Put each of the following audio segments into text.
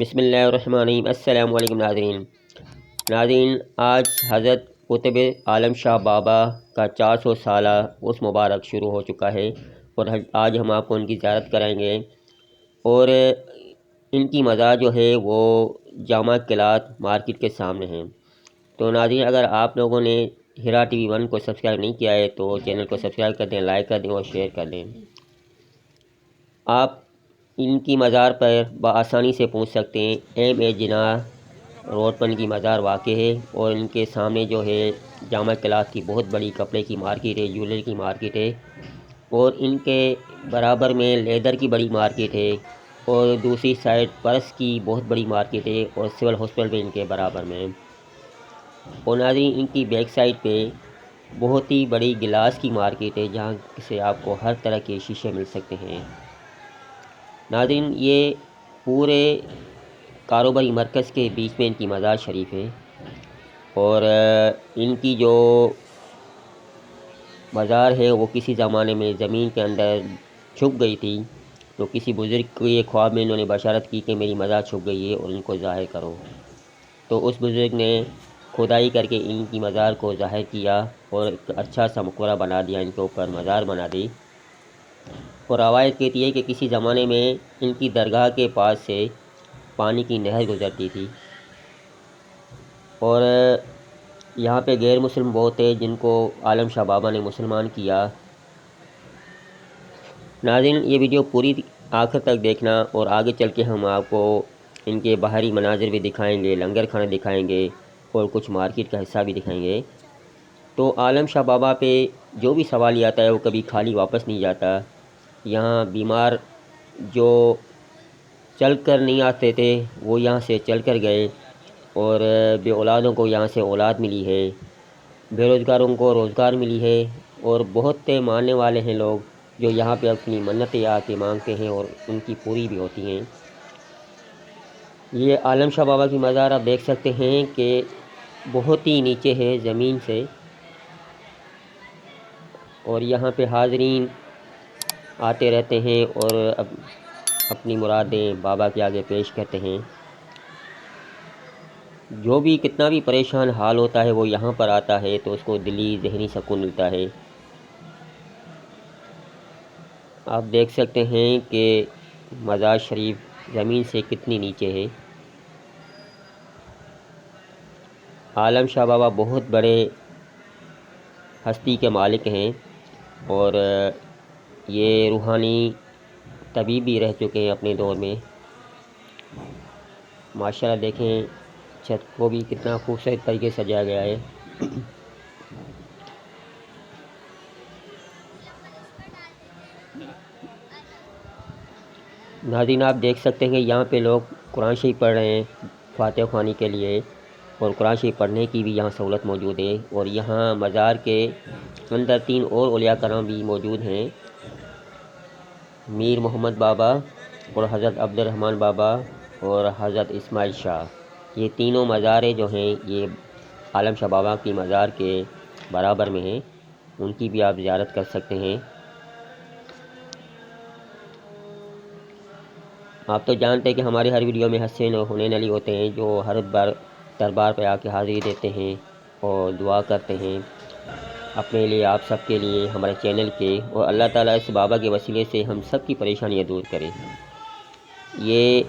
بسم اللہ الرحمن الرحیم۔ السلام علیکم ناظرین، آج حضرت قطب عالم شاہ بابا کا 400 سالہ عرس مبارک شروع ہو چکا ہے اور آج ہم آپ کو ان کی زیارت کرائیں گے۔ اور ان کی مزار جو ہے وہ جامع قلعت مارکیٹ کے سامنے ہیں۔ تو ناظرین، اگر آپ لوگوں نے ہرا ٹی وی 1 کو سبسکرائب نہیں کیا ہے تو چینل کو سبسکرائب کر دیں، لائک کر دیں اور شیئر کر دیں۔ آپ ان کی مزار پر بآسانی سے پہنچ سکتے ہیں۔ ایم اے جناح روڈ پر ان کی مزار واقع ہے اور ان کے سامنے جو ہے جامع قلعت کی بہت بڑی کپڑے کی مارکیٹ ہے، جویلری کی مارکیٹ ہے، اور ان کے برابر میں لیدر کی بڑی مارکیٹ ہے، اور دوسری سائڈ پرس کی بہت بڑی مارکیٹ ہے، اور سول ہاسپٹل بھی ان کے برابر میں۔ اور ناظرین، ان کی بیک سائڈ پہ بہت ہی بڑی گلاس کی مارکیٹ ہے جہاں سے آپ کو ہر طرح کے شیشے مل سکتے ہیں۔ ناظرین، یہ پورے کاروباری مرکز کے بیچ میں ان کی مزار شریف ہے، اور ان کی جو مزار ہے وہ کسی زمانے میں زمین کے اندر چھپ گئی تھی، تو کسی بزرگ کے خواب میں انہوں نے بشارت کی کہ میری مزار چھپ گئی ہے اور ان کو ظاہر کرو۔ تو اس بزرگ نے کھدائی کر کے ان کی مزار کو ظاہر کیا اور ایک اچھا سا مقبرہ بنا دیا، ان کے اوپر مزار بنا دی۔ اور روایت کہتی ہے کہ کسی زمانے میں ان کی درگاہ کے پاس سے پانی کی نہر گزرتی تھی، اور یہاں پہ غیر مسلم بہت تھے جن کو عالم شاہ بابا نے مسلمان کیا۔ ناظرین، یہ ویڈیو پوری آخر تک دیکھنا، اور آگے چل کے ہم آپ کو ان کے باہری مناظر بھی دکھائیں گے، لنگر کھانا دکھائیں گے، اور کچھ مارکیٹ کا حصہ بھی دکھائیں گے۔ تو عالم شاہ بابا پہ جو بھی سوال آتا ہے وہ کبھی خالی واپس نہیں جاتا۔ یہاں بیمار جو چل کر نہیں آتے تھے وہ یہاں سے چل کر گئے، اور بے اولادوں کو یہاں سے اولاد ملی ہے، بے روزگاروں کو روزگار ملی ہے، اور بہت ماننے والے ہیں لوگ جو یہاں پہ اپنی منتیں آ کے مانگتے ہیں اور ان کی پوری بھی ہوتی ہیں۔ یہ عالم شاہ بابا کی مزار آپ دیکھ سکتے ہیں کہ بہت ہی نیچے ہے زمین سے، اور یہاں پہ حاضرین آتے رہتے ہیں اور اپنی مرادیں بابا کے آگے پیش کرتے ہیں۔ جو بھی کتنا بھی پریشان حال ہوتا ہے وہ یہاں پر آتا ہے تو اس کو دلی ذہنی سکون ملتا ہے۔ آپ دیکھ سکتے ہیں کہ مزار شریف زمین سے کتنی نیچے ہے۔ عالم شاہ بابا بہت بڑے ہستی کے مالک ہیں، اور یہ روحانی طبیب بھی رہ چکے ہیں اپنے دور میں۔ ماشاءاللہ دیکھیں چھت کو بھی کتنا خوبصورت طریقے سے سجایا گیا ہے۔ ناظرین، آپ دیکھ سکتے ہیں کہ یہاں پہ لوگ قرآن شریف پڑھ رہے ہیں فاتحہ خوانی کے لیے، اور قرآن شریف پڑھنے کی بھی یہاں سہولت موجود ہے۔ اور یہاں مزار کے اندر 3 اور اولیاء کرام بھی موجود ہیں، میر محمد بابا اور حضرت عبد الرحمن بابا اور حضرت اسماعیل شاہ۔ یہ تینوں مزاریں جو ہیں یہ عالم شاہ بابا کی مزار کے برابر میں ہیں، ان کی بھی آپ زیارت کر سکتے ہیں۔ آپ تو جانتے ہیں کہ ہمارے ہر ویڈیو میں حسین اور حنین علی ہوتے ہیں جو ہر بار دربار پہ آ کے حاضری دیتے ہیں اور دعا کرتے ہیں اپنے لیے، آپ سب کے لیے، ہمارے چینل کے، اور اللہ تعالیٰ اس بابا کے وسیلے سے ہم سب کی پریشانیاں دور کرے۔ یہ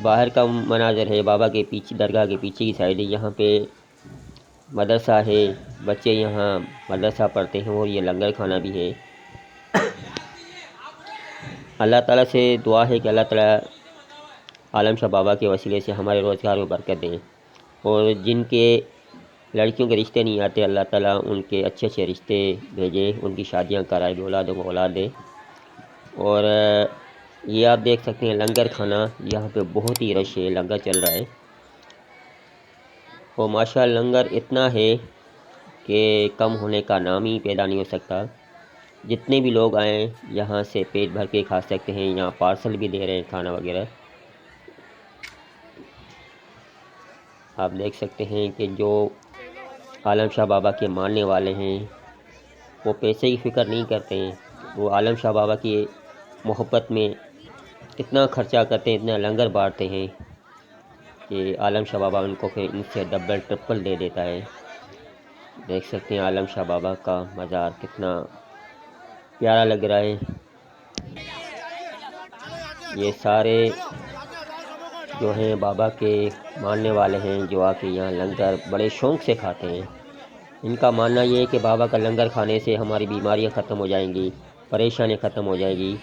باہر کا مناظر ہے بابا کے پیچھے، درگاہ کے پیچھے کی سائڈ ہے۔ یہاں پہ مدرسہ ہے، بچے یہاں مدرسہ پڑھتے ہیں، اور یہ لنگر کھانا بھی ہے۔ اللہ تعالیٰ سے دعا ہے کہ اللہ تعالیٰ عالم شاہ بابا کے وسیلے سے ہمارے روزگار میں برکت دیں، اور جن کے لڑکیوں کے رشتے نہیں آتے اللہ تعالیٰ ان کے اچھے اچھے رشتے بھیجے، ان کی شادیاں کرائے، بھی اولادوں کو اولاد دے۔ اور یہ آپ دیکھ سکتے ہیں لنگر کھانا، یہاں پہ بہت ہی رش ہے، لنگر چل رہا ہے، اور ماشاءاللہ لنگر اتنا ہے کہ کم ہونے کا نام ہی پیدا نہیں ہو سکتا۔ جتنے بھی لوگ آئیں یہاں سے پیٹ بھر کے کھا سکتے ہیں، یہاں پارسل بھی دے رہے ہیں کھانا وغیرہ۔ آپ دیکھ سکتے ہیں کہ جو عالم شاہ بابا کے ماننے والے ہیں وہ پیسے کی فکر نہیں کرتے ہیں، وہ عالم شاہ بابا کی محبت میں اتنا خرچہ کرتے ہیں، اتنا لنگر بانٹتے ہیں کہ عالم شاہ بابا ان کو پھر ان سے ڈبل ٹرپل دے دیتا ہے۔ دیکھ سکتے ہیں عالم شاہ بابا کا مزار کتنا پیارا لگ رہا ہے۔ یہ سارے جو ہیں بابا کے ماننے والے ہیں، جو آ کے یہاں لنگر بڑے شوق سے کھاتے ہیں۔ ان کا ماننا یہ ہے کہ بابا کا لنگر کھانے سے ہماری بیماریاں ختم ہو جائیں گی، پریشانیاں ختم ہو جائیں گی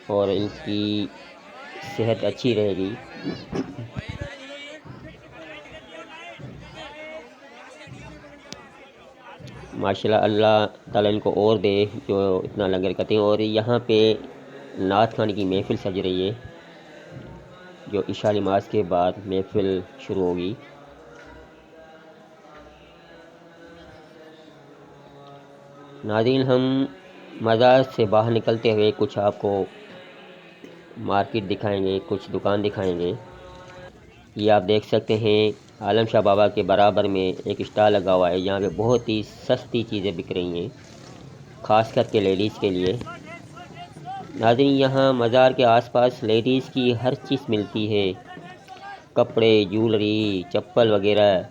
اور ان کی صحت اچھی رہے گی۔ ماشاءاللہ، اللہ تعالیٰ ان کو اور دے جو اتنا لنگر کرتے ہیں۔ اور یہاں پہ نعت خوانی کی محفل سج رہی ہے، جو عشاء نماز کے بعد محفل شروع ہوگی۔ ناظرین، ہم مزار سے باہر نکلتے ہوئے کچھ آپ کو مارکیٹ دکھائیں گے، کچھ دکان دکھائیں گے۔ یہ آپ دیکھ سکتے ہیں عالم شاہ بابا کے برابر میں ایک اسٹال لگا ہوا ہے، یہاں پہ بہت ہی سستی چیزیں بک رہی ہیں، خاص کر کے لیڈیز کے لیے۔ ناظرین، یہاں مزار کے آس پاس لیڈیز کی ہر چیز ملتی ہے، کپڑے، جولری، چپل وغیرہ،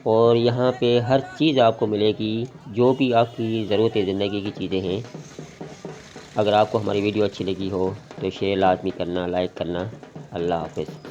اور یہاں پہ ہر چیز آپ کو ملے گی جو بھی آپ کی ضرورت زندگی کی چیزیں ہیں۔ اگر آپ کو ہماری ویڈیو اچھی لگی ہو تو شیئر لازمی کرنا، لائک کرنا۔ اللہ حافظ۔